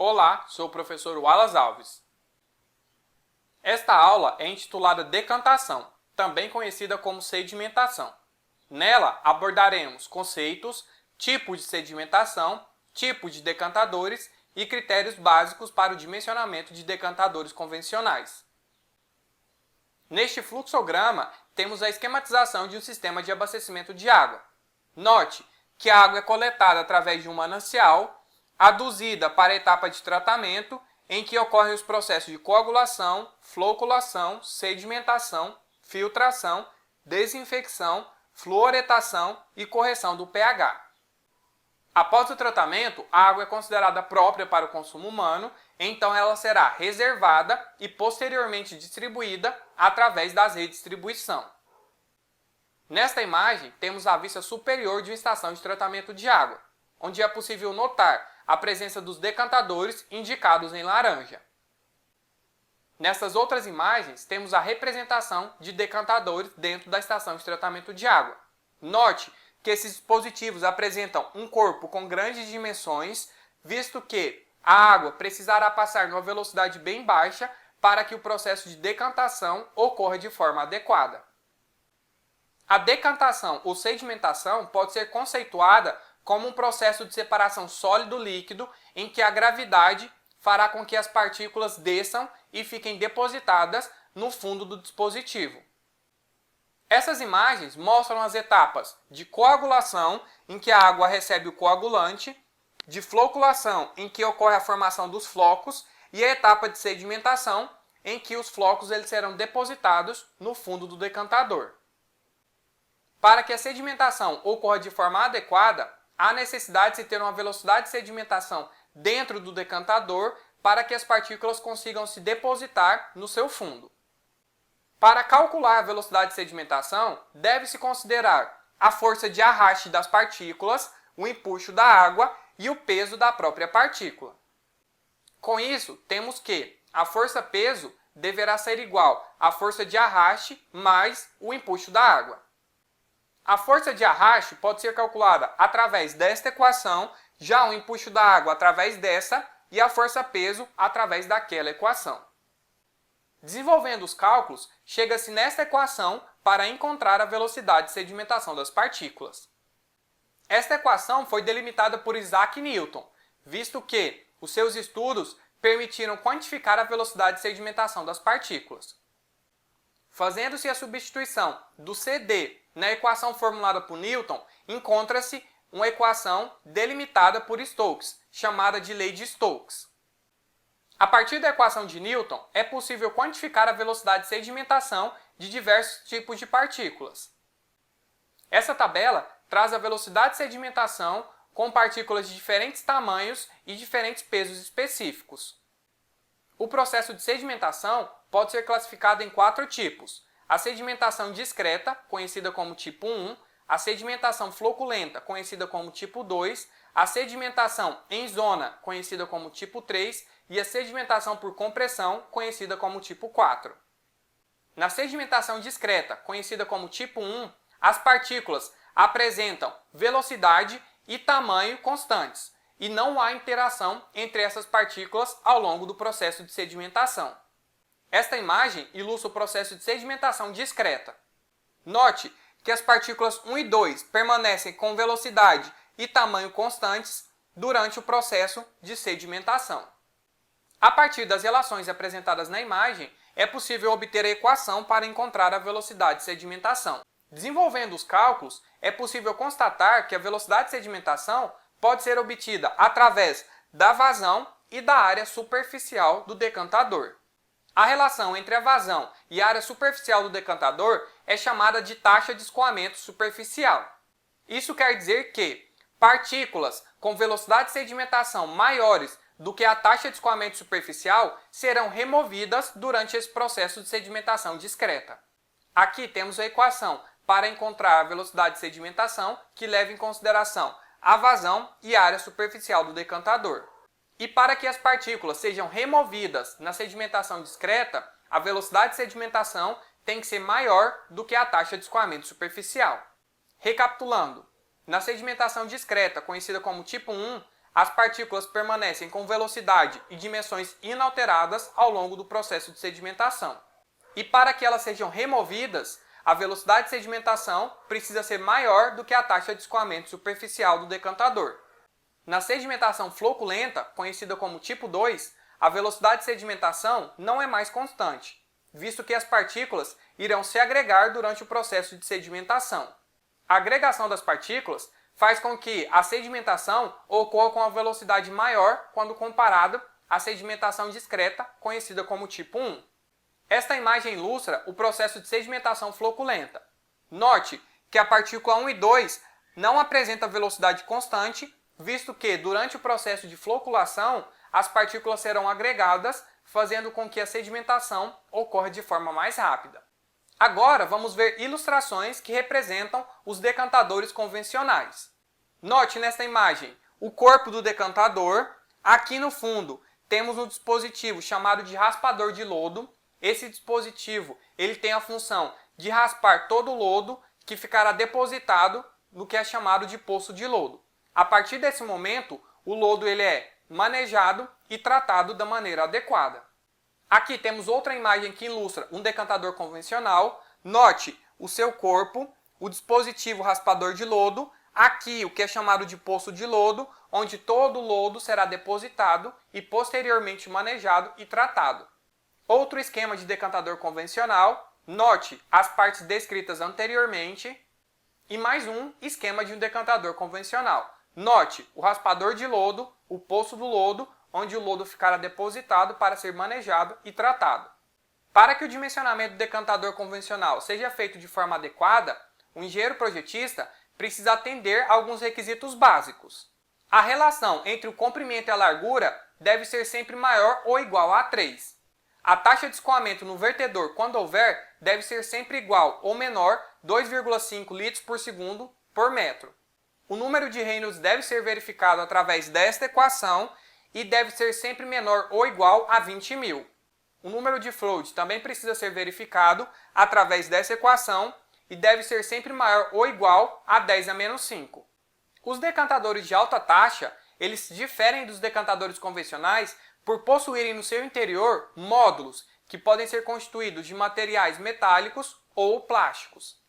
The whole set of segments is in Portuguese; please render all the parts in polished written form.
Olá, sou o professor Wallace Alves. Esta aula é intitulada Decantação, também conhecida como sedimentação. Nela abordaremos conceitos, tipos de sedimentação, tipos de decantadores e critérios básicos para o dimensionamento de decantadores convencionais. Neste fluxograma, temos a esquematização de um sistema de abastecimento de água. Note que a água é coletada através de um manancial, aduzida para a etapa de tratamento, em que ocorrem os processos de coagulação, floculação, sedimentação, filtração, desinfecção, fluoretação e correção do pH. Após o tratamento, a água é considerada própria para o consumo humano, então ela será reservada e posteriormente distribuída através das redes de distribuição. Nesta imagem, temos a vista superior de uma estação de tratamento de água, onde é possível notar a presença dos decantadores indicados em laranja. Nessas outras imagens, temos a representação de decantadores dentro da estação de tratamento de água. Note que esses dispositivos apresentam um corpo com grandes dimensões, visto que a água precisará passar numa velocidade bem baixa para que o processo de decantação ocorra de forma adequada. A decantação ou sedimentação pode ser conceituada como um processo de separação sólido-líquido em que a gravidade fará com que as partículas desçam e fiquem depositadas no fundo do dispositivo. Essas imagens mostram as etapas de coagulação, em que a água recebe o coagulante, de floculação, em que ocorre a formação dos flocos, e a etapa de sedimentação, em que os flocos serão depositados no fundo do decantador. Para que a sedimentação ocorra de forma adequada, há necessidade de se ter uma velocidade de sedimentação dentro do decantador para que as partículas consigam se depositar no seu fundo. Para calcular a velocidade de sedimentação, deve-se considerar a força de arraste das partículas, o empuxo da água e o peso da própria partícula. Com isso, temos que a força-peso deverá ser igual à força de arraste mais o empuxo da água. A força de arraste pode ser calculada através desta equação, já o empuxo da água através dessa e a força-peso através daquela equação. Desenvolvendo os cálculos, chega-se nesta equação para encontrar a velocidade de sedimentação das partículas. Esta equação foi delimitada por Isaac Newton, visto que os seus estudos permitiram quantificar a velocidade de sedimentação das partículas. Fazendo-se a substituição do CD na equação formulada por Newton, encontra-se uma equação delimitada por Stokes, chamada de Lei de Stokes. A partir da equação de Newton, é possível quantificar a velocidade de sedimentação de diversos tipos de partículas. Essa tabela traz a velocidade de sedimentação com partículas de diferentes tamanhos e diferentes pesos específicos. O processo de sedimentação pode ser classificado em 4 tipos: a sedimentação discreta, conhecida como tipo 1, a sedimentação floculenta, conhecida como tipo 2, a sedimentação em zona, conhecida como tipo 3, e a sedimentação por compressão, conhecida como tipo 4. Na sedimentação discreta, conhecida como tipo 1, as partículas apresentam velocidade e tamanho constantes, e não há interação entre essas partículas ao longo do processo de sedimentação. Esta imagem ilustra o processo de sedimentação discreta. Note que as partículas 1 e 2 permanecem com velocidade e tamanho constantes durante o processo de sedimentação. A partir das relações apresentadas na imagem, é possível obter a equação para encontrar a velocidade de sedimentação. Desenvolvendo os cálculos, é possível constatar que a velocidade de sedimentação pode ser obtida através da vazão e da área superficial do decantador. A relação entre a vazão e a área superficial do decantador é chamada de taxa de escoamento superficial. Isso quer dizer que partículas com velocidade de sedimentação maiores do que a taxa de escoamento superficial serão removidas durante esse processo de sedimentação discreta. Aqui temos a equação para encontrar a velocidade de sedimentação que leva em consideração a vazão e a área superficial do decantador. E para que as partículas sejam removidas na sedimentação discreta, a velocidade de sedimentação tem que ser maior do que a taxa de escoamento superficial. Recapitulando, na sedimentação discreta, conhecida como tipo 1, as partículas permanecem com velocidade e dimensões inalteradas ao longo do processo de sedimentação. E para que elas sejam removidas, a velocidade de sedimentação precisa ser maior do que a taxa de escoamento superficial do decantador. Na sedimentação floculenta, conhecida como tipo 2, a velocidade de sedimentação não é mais constante, visto que as partículas irão se agregar durante o processo de sedimentação. A agregação das partículas faz com que a sedimentação ocorra com uma velocidade maior quando comparado à sedimentação discreta, conhecida como tipo 1. Esta imagem ilustra o processo de sedimentação floculenta. Note que a partícula 1 e 2 não apresenta velocidade constante, visto que durante o processo de floculação as partículas serão agregadas, fazendo com que a sedimentação ocorra de forma mais rápida. Agora vamos ver ilustrações que representam os decantadores convencionais. Note nesta imagem o corpo do decantador. Aqui no fundo temos um dispositivo chamado de raspador de lodo. Esse dispositivo ele tem a função de raspar todo o lodo que ficará depositado no que é chamado de poço de lodo. A partir desse momento, o lodo ele é manejado e tratado da maneira adequada. Aqui temos outra imagem que ilustra um decantador convencional. Note o seu corpo, o dispositivo raspador de lodo, aqui o que é chamado de poço de lodo, onde todo o lodo será depositado e posteriormente manejado e tratado. Outro esquema de decantador convencional, note as partes descritas anteriormente, e mais um esquema de um decantador convencional. Note o raspador de lodo, o poço do lodo, onde o lodo ficará depositado para ser manejado e tratado. Para que o dimensionamento do decantador convencional seja feito de forma adequada, o engenheiro projetista precisa atender a alguns requisitos básicos. A relação entre o comprimento e a largura deve ser sempre maior ou igual a 3. A taxa de escoamento no vertedor, quando houver, deve ser sempre igual ou menor 2,5 litros por segundo por metro. O número de Reynolds deve ser verificado através desta equação e deve ser sempre menor ou igual a 20.000. O número de Floyd também precisa ser verificado através dessa equação e deve ser sempre maior ou igual a 10 a menos 5. Os decantadores de alta taxa, eles diferem dos decantadores convencionais por possuírem no seu interior módulos que podem ser constituídos de materiais metálicos ou plásticos.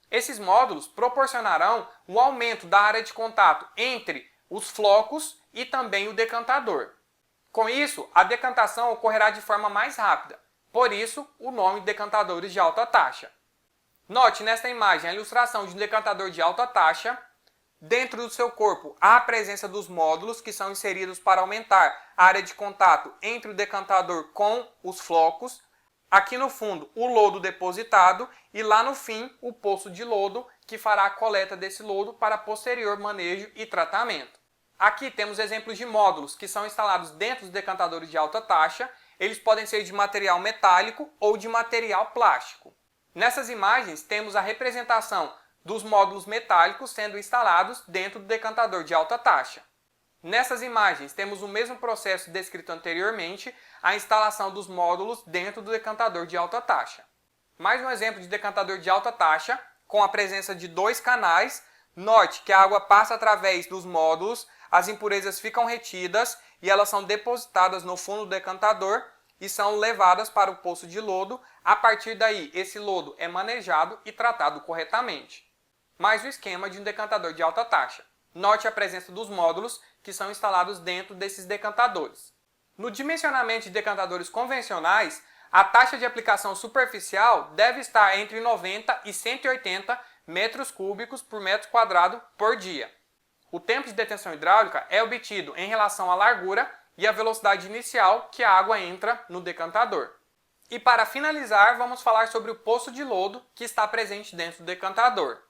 Esses módulos proporcionarão um aumento da área de contato entre os flocos e também o decantador. Com isso, a decantação ocorrerá de forma mais rápida, por isso o nome de decantadores de alta taxa. Note nesta imagem a ilustração de um decantador de alta taxa. Dentro do seu corpo há a presença dos módulos que são inseridos para aumentar a área de contato entre o decantador com os flocos. Aqui no fundo o lodo depositado e lá no fim o poço de lodo que fará a coleta desse lodo para posterior manejo e tratamento. Aqui temos exemplos de módulos que são instalados dentro dos decantadores de alta taxa. Eles podem ser de material metálico ou de material plástico. Nessas imagens temos a representação dos módulos metálicos sendo instalados dentro do decantador de alta taxa. Nessas imagens temos o mesmo processo descrito anteriormente, a instalação dos módulos dentro do decantador de alta taxa. Mais um exemplo de decantador de alta taxa, com a presença de 2 canais. Note que a água passa através dos módulos, as impurezas ficam retidas e elas são depositadas no fundo do decantador e são levadas para o poço de lodo. A partir daí, esse lodo é manejado e tratado corretamente. Mais o esquema de um decantador de alta taxa. Note a presença dos módulos que são instalados dentro desses decantadores. No dimensionamento de decantadores convencionais, a taxa de aplicação superficial deve estar entre 90 e 180 metros cúbicos por metro quadrado por dia. O tempo de detenção hidráulica é obtido em relação à largura e à velocidade inicial que a água entra no decantador. E para finalizar, vamos falar sobre o poço de lodo que está presente dentro do decantador.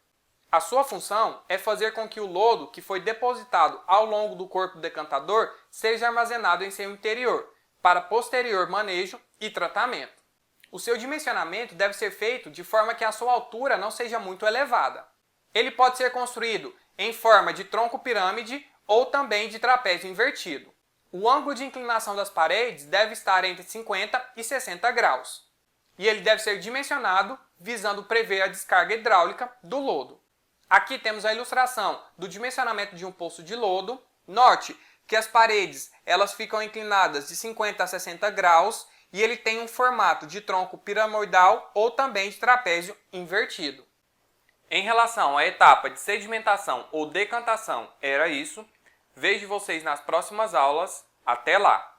A sua função é fazer com que o lodo que foi depositado ao longo do corpo do decantador seja armazenado em seu interior, para posterior manejo e tratamento. O seu dimensionamento deve ser feito de forma que a sua altura não seja muito elevada. Ele pode ser construído em forma de tronco pirâmide ou também de trapézio invertido. O ângulo de inclinação das paredes deve estar entre 50 e 60 graus. E ele deve ser dimensionado visando prever a descarga hidráulica do lodo. Aqui temos a ilustração do dimensionamento de um poço de lodo. Note que as paredes elas ficam inclinadas de 50 a 60 graus e ele tem um formato de tronco piramidal ou também de trapézio invertido. Em relação à etapa de sedimentação ou decantação, era isso. Vejo vocês nas próximas aulas. Até lá!